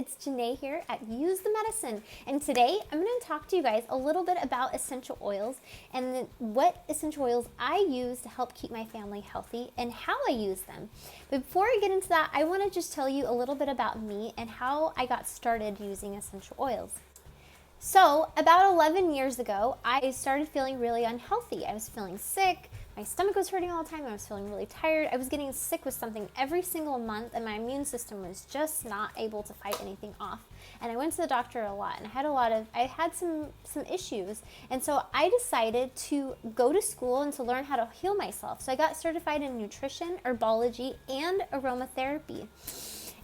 It's Janae here at Use the Medicine, and today I'm going to talk to you guys a little bit about essential oils and what essential oils I use to help keep my family healthy and how I use them. But before I get into that, I want to just tell you a little bit about me and how I got started using essential oils. So about 11 years ago, I started feeling really unhealthy. I was feeling sick, my stomach was hurting all the time, I was feeling really tired, I was getting sick with something every single month, and my immune system was just not able to fight anything off. And I went to the doctor a lot, and I had some issues, and so I decided to go to school and to learn how to heal myself. So I got certified in nutrition, herbology, and aromatherapy.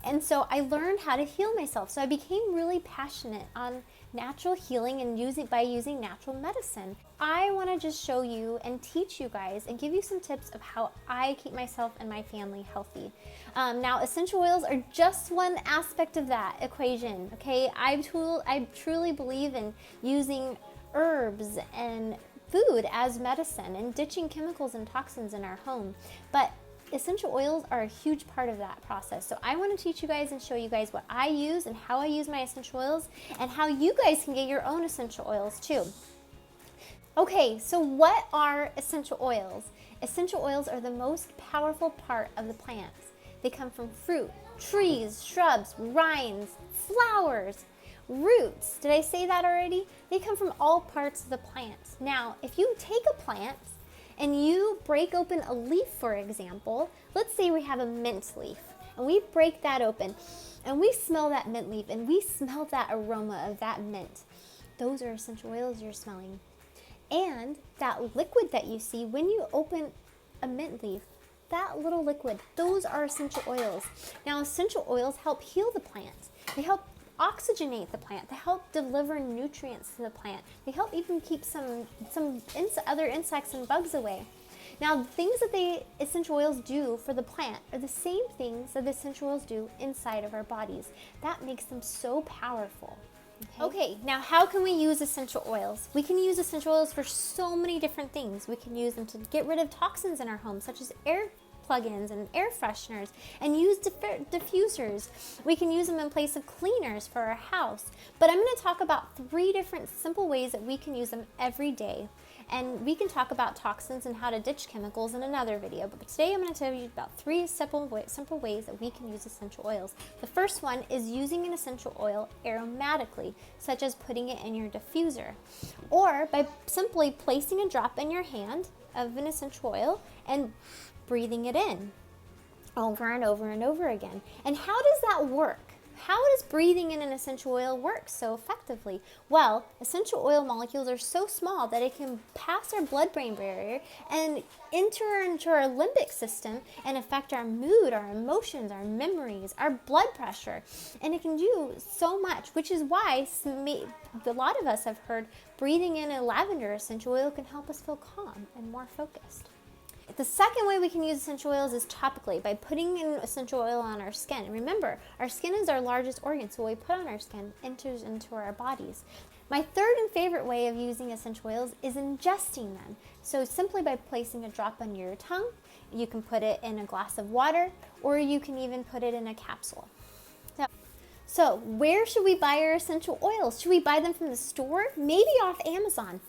And so I learned how to heal myself. So I became really passionate on natural healing and by using natural medicine. I want to just show you and teach you guys and give you some tips of how I keep myself and my family healthy. Now, essential oils are just one aspect of that equation, okay? I truly believe in using herbs and food as medicine and ditching chemicals and toxins in our home. But essential oils are a huge part of that process. So I want to teach you guys and show you guys what I use and how I use my essential oils and how you guys can get your own essential oils too. Okay, so what are essential oils? Essential oils are the most powerful part of the plants. They come from fruit, trees, shrubs, rinds, flowers, roots. Did I say that already? They come from all parts of the plants. Now, if you take a plant and you break open a leaf, for example, let's say we have a mint leaf, and we break that open, and we smell that mint leaf, and we smell that aroma of that mint. Those are essential oils you're smelling. And that liquid that you see when you open a mint leaf, that little liquid, those are essential oils. Now, essential oils help heal the plant. They help oxygenate the plant. They help deliver nutrients to the plant. They help even keep some other insects and bugs away. Now, the things that the essential oils do for the plant are the same things that the essential oils do inside of our bodies. That makes them so powerful. Okay, now how can we use essential oils? We can use essential oils for so many different things. We can use them to get rid of toxins in our home, such as air plugins and air fresheners, and use diffusers. We can use them in place of cleaners for our house. But I'm going to talk about 3 different simple ways that we can use them every day. And we can talk about toxins and how to ditch chemicals in another video. But today I'm going to tell you about 3 simple ways that we can use essential oils. The first one is using an essential oil aromatically, such as putting it in your diffuser, or by simply placing a drop in your hand of an essential oil and breathing it in over and over and over again. And how does that work? How does breathing in an essential oil work so effectively? Well, essential oil molecules are so small that it can pass our blood-brain barrier and enter into our limbic system and affect our mood, our emotions, our memories, our blood pressure. And it can do so much, which is why a lot of us have heard breathing in a lavender essential oil can help us feel calm and more focused. The second way we can use essential oils is topically, by putting in essential oil on our skin. And remember, our skin is our largest organ, so what we put on our skin enters into our bodies. My third and favorite way of using essential oils is ingesting them. So simply by placing a drop under your tongue, you can put it in a glass of water, or you can even put it in a capsule. So where should we buy our essential oils? Should we buy them from the store? Maybe off Amazon.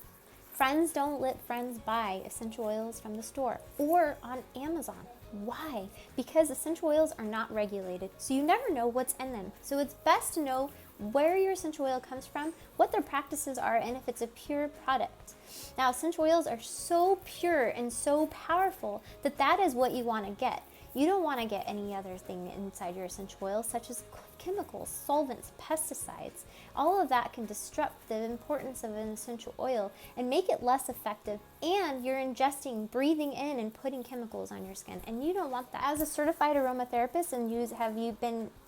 Friends don't let friends buy essential oils from the store or on Amazon. Why? Because essential oils are not regulated, so you never know what's in them. So it's best to know where your essential oil comes from, what their practices are, and if it's a pure product. Now, essential oils are so pure and so powerful that is what you want to get. You don't want to get any other thing inside your essential oils, such as chemicals, solvents, pesticides. All of that can disrupt the importance of an essential oil and make it less effective, and you're ingesting, breathing in, and putting chemicals on your skin, and you don't want that. As a certified aromatherapist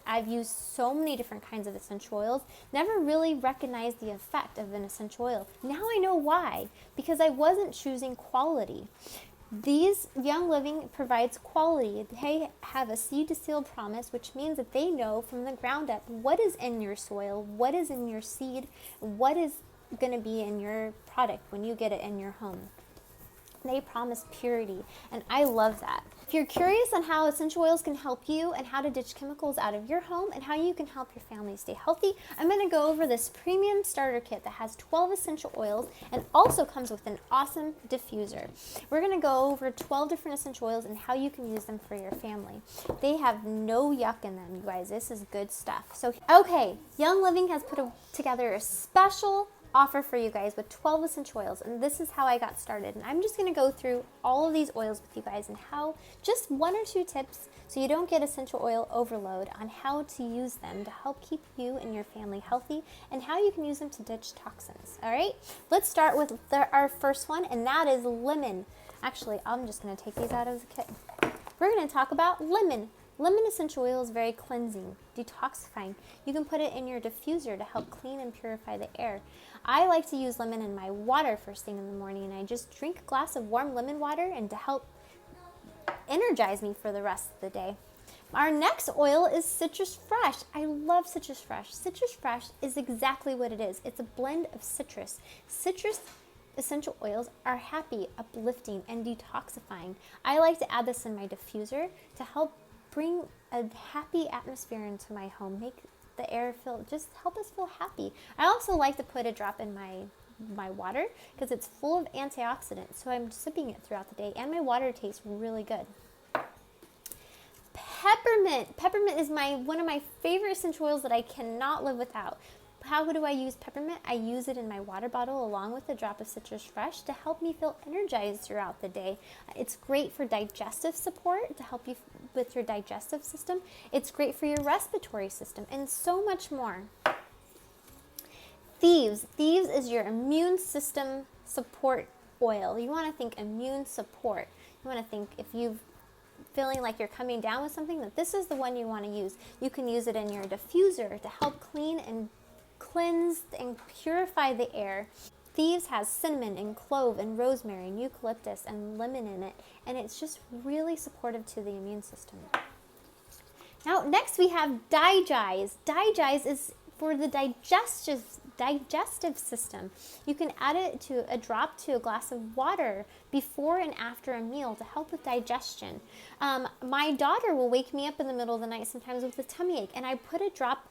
I've used so many different kinds of essential oils, never really recognized the effect of an essential oil. Now I know why, because I wasn't choosing quality. These Young Living provides quality. They have a seed to seal promise, which means that they know from the ground up what is in your soil, what is in your seed, what is going to be in your product when you get it in your home. They promise purity, and I love that. If you're curious on how essential oils can help you and how to ditch chemicals out of your home and how you can help your family stay healthy, I'm going to go over this premium starter kit that has 12 essential oils and also comes with an awesome diffuser. We're going to go over 12 different essential oils and how you can use them for your family. They have no yuck in them, you guys. This is good stuff. So, okay, Young Living has put together a special offer for you guys with 12 essential oils, and this is how I got started. And I'm just going to go through all of these oils with you guys and how, just 1 or 2 tips so you don't get essential oil overload on how to use them to help keep you and your family healthy and how you can use them to ditch toxins. All right, let's start with our first one, and that is lemon. Actually, I'm just going to take these out of the kit. We're going to talk about lemon. Lemon essential oil is very cleansing, detoxifying. You can put it in your diffuser to help clean and purify the air. I like to use lemon in my water first thing in the morning, and I just drink a glass of warm lemon water and to help energize me for the rest of the day. Our next oil is Citrus Fresh. I love Citrus Fresh. Citrus Fresh is exactly what it is. It's a blend of citrus. Citrus essential oils are happy, uplifting, and detoxifying. I like to add this in my diffuser to help bring a happy atmosphere into my home, make the air just help us feel happy. I also like to put a drop in my water because it's full of antioxidants, so I'm sipping it throughout the day, and my water tastes really good. Peppermint. Peppermint is one of my favorite essential oils that I cannot live without. How do I use peppermint? I use it in my water bottle along with a drop of Citrus Fresh to help me feel energized throughout the day. It's great for digestive support to help you with your digestive system. It's great for your respiratory system and so much more. Thieves. Thieves is your immune system support oil. You want to think immune support. You want to think if you've feeling like you're coming down with something, that this is the one you want to use. You can use it in your diffuser to help clean and cleanse and purify the air. Thieves has cinnamon and clove and rosemary and eucalyptus and lemon in it, and it's just really supportive to the immune system. Now, next we have Digize. Digize is for the digestive system. You can add it to a drop to a glass of water before and after a meal to help with digestion. My daughter will wake me up in the middle of the night sometimes with a tummy ache, and I put a drop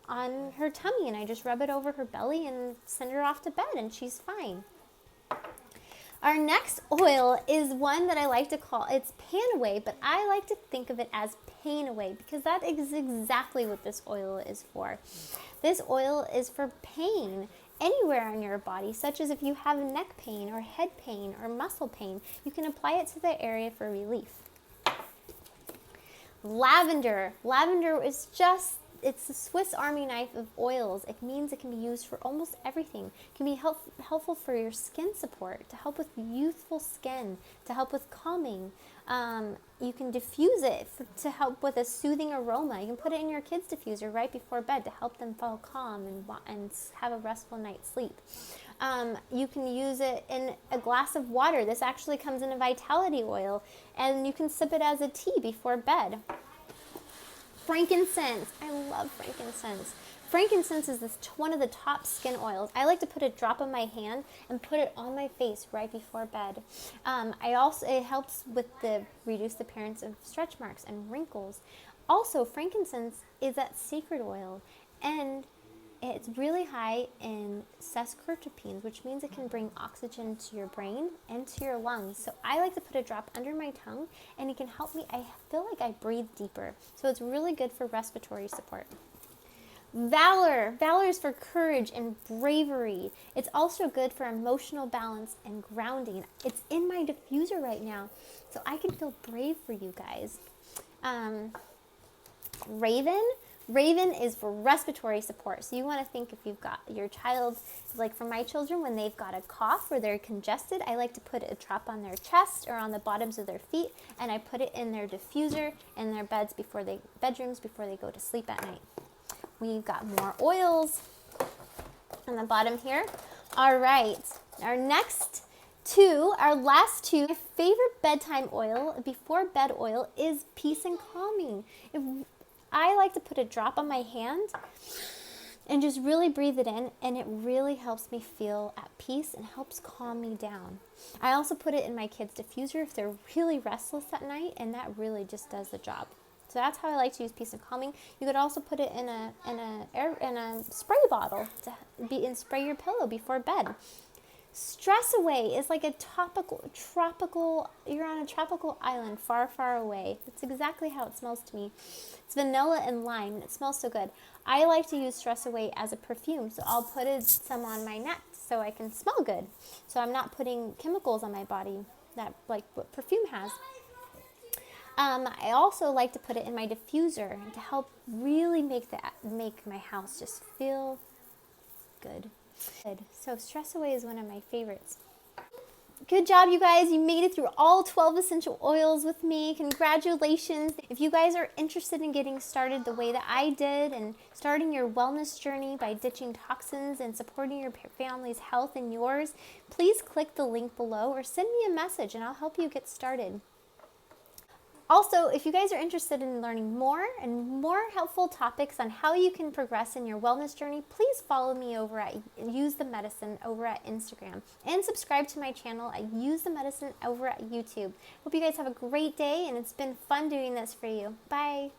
on her tummy and I just rub it over her belly and send her off to bed, and she's fine. Our next oil is one that I like to call, it's Panaway, but I like to think of it as Panaway because that is exactly what this oil is for. This oil is for pain anywhere on your body, such as if you have neck pain or head pain or muscle pain, you can apply it to the area for relief. Lavender. Lavender is it's the Swiss Army knife of oils. It means it can be used for almost everything. It can be helpful for your skin support, to help with youthful skin, to help with calming. You can diffuse it to help with a soothing aroma. You can put it in your kids' diffuser right before bed to help them feel calm and have a restful night's sleep. You can use it in a glass of water. This actually comes in a vitality oil, and you can sip it as a tea before bed. Frankincense. I love frankincense. Frankincense is one of the top skin oils. I like to put a drop on my hand and put it on my face right before bed. It helps with reduce the appearance of stretch marks and wrinkles. Also, frankincense is that sacred oil, and it's really high in sesquiterpenes, which means it can bring oxygen to your brain and to your lungs. So I like to put a drop under my tongue, and it can help me. I feel like I breathe deeper. So it's really good for respiratory support. Valor. Valor is for courage and bravery. It's also good for emotional balance and grounding. It's in my diffuser right now, so I can feel brave for you guys. Raven. Raven is for respiratory support. So you want to think if you've got your child, like for my children, when they've got a cough or they're congested, I like to put a drop on their chest or on the bottoms of their feet, and I put it in their diffuser in their bedrooms before they go to sleep at night. We've got more oils on the bottom here. All right, our last two, my favorite bedtime oil, before bed oil, is Peace and Calming. I like to put a drop on my hand and just really breathe it in, and it really helps me feel at peace and helps calm me down. I also put it in my kids' diffuser if they're really restless at night, and that really just does the job. So that's how I like to use peace and calming. You could also put it in a spray bottle and spray your pillow before bed. Stress away is like a tropical, you're on a tropical island far, far away. That's exactly how it smells to me. It's vanilla and lime, and it smells so good. I like to use Stress Away as a perfume, so I'll put some on my neck so I can smell good. So I'm not putting chemicals on my body that like what perfume has. I also like to put it in my diffuser to help really make my house just feel good. So Stress Away is one of my favorites. Good job, you guys. You made it through all 12 essential oils with me. Congratulations. If you guys are interested in getting started the way that I did and starting your wellness journey by ditching toxins and supporting your family's health and yours, please click the link below or send me a message and I'll help you get started. Also, if you guys are interested in learning more and more helpful topics on how you can progress in your wellness journey, please follow me over at Use the Medicine over at Instagram and subscribe to my channel at Use the Medicine over at YouTube. Hope you guys have a great day, and it's been fun doing this for you. Bye.